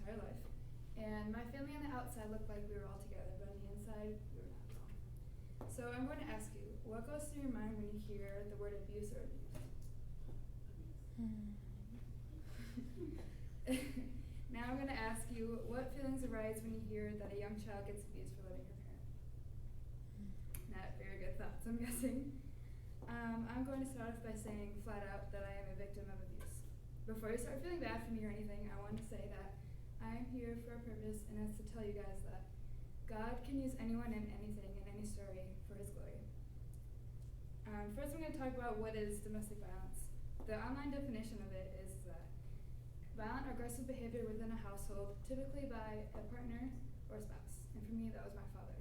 entire life. And my family on the outside looked like we were all together, but on the inside, we were not at all. So I'm going to ask you, what goes through your mind when you hear the word abuse or abuse? Now I'm going to ask you, what feelings arise when you hear that a young child gets abused for loving her parent? Not very good thoughts, I'm guessing. I'm going to start off by saying flat out that I am a victim of abuse. Before you start feeling bad for me or anything, I want to say that I am here for a purpose, and that's to tell you guys that God can use anyone and anything in any story for His glory. First, I'm going to talk about what is domestic violence. The online definition of it is that violent or aggressive behavior within a household, typically by a partner or spouse. And for me, that was my father.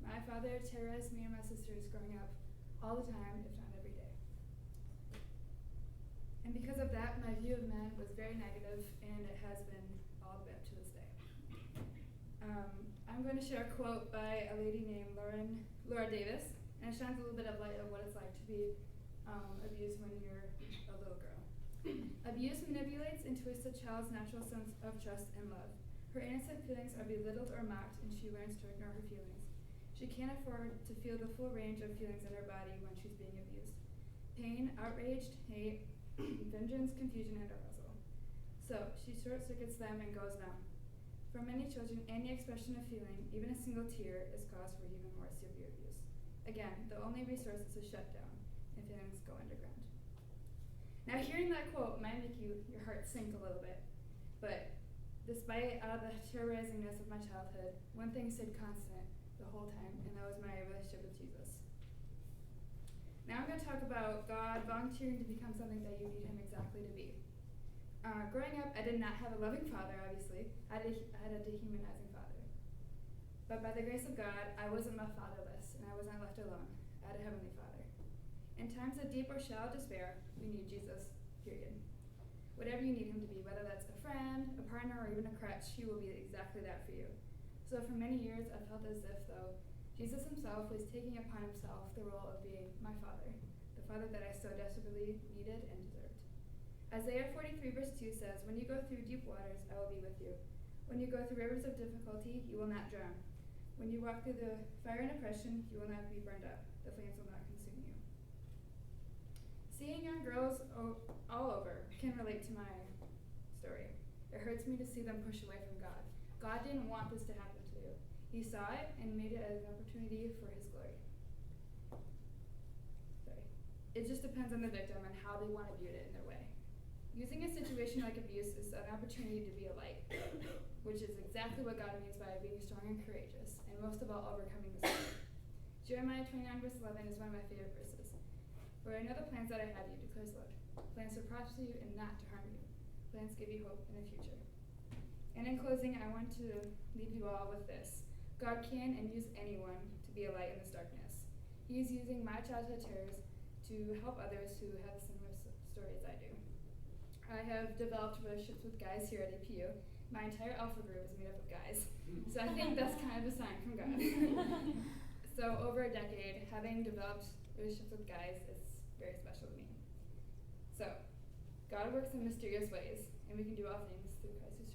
My father terrorized me and my sisters growing up all the time, if not every day. And because of that, my view of men was very negative, and it has been all the way up to this day. I'm going to share a quote by a lady named Laura Davis, and it shines a little bit of light on what it's like to be abused when you're a little girl. Abuse manipulates and twists a child's natural sense of trust and love. Her innocent feelings are belittled or mocked, and she learns to ignore her feelings. She can't afford to feel the full range of feelings in her body when she's being abused. Pain, outrage, hate, vengeance, confusion, and arousal. So she short-circuits them and goes numb. For many children, any expression of feeling, even a single tear, is cause for even more severe abuse. Again, the only resource is to shut down, and feelings go underground. Now, hearing that quote might make your heart sink a little bit, but despite the terrorizingness of my childhood, one thing stayed constant the whole time, and that was my relationship with Jesus. Now I'm going to talk about God volunteering to become something that you need Him exactly to be. Growing up, I did not have a loving father, obviously. I had a dehumanizing father. But by the grace of God, I wasn't left fatherless, and I wasn't left alone. I had a heavenly Father. In times of deep or shallow despair, we need Jesus, period. Whatever you need Him to be, whether that's a friend, a partner, or even a crutch, He will be exactly that for you. So for many years, I felt as if, though, Jesus Himself was taking upon Himself the role of being my Father, the Father that I so desperately needed and deserved. Isaiah 43 verse 2 says, "When you go through deep waters, I will be with you. When you go through rivers of difficulty, you will not drown. When you walk through the fire and oppression, you will not be burned up. The flames will not consume you." Seeing young girls all over can relate to my story. It hurts me to see them push away from God. God didn't want this to happen to you. He saw it and made it as an opportunity for His glory. It just depends on the victim and how they want to view it in their way. Using a situation like abuse is an opportunity to be a light, which is exactly what God means by being strong and courageous, and most of all, overcoming the sin. Jeremiah 29 verse 11 is one of my favorite verses. "For I know the plans that I have you, declares the Lord, plans to prosper you and not to harm you, plans to give you hope in the future." And in closing, I want to leave you all with this. God can and use anyone to be a light in this darkness. He is using my childhood terrors to help others who have similar stories I do. I have developed relationships with guys here at APU. My entire alpha group is made up of guys. So I think that's kind of a sign from God. So over a decade, having developed relationships with guys is very special to me. So God works in mysterious ways, and we can do all things through Christ who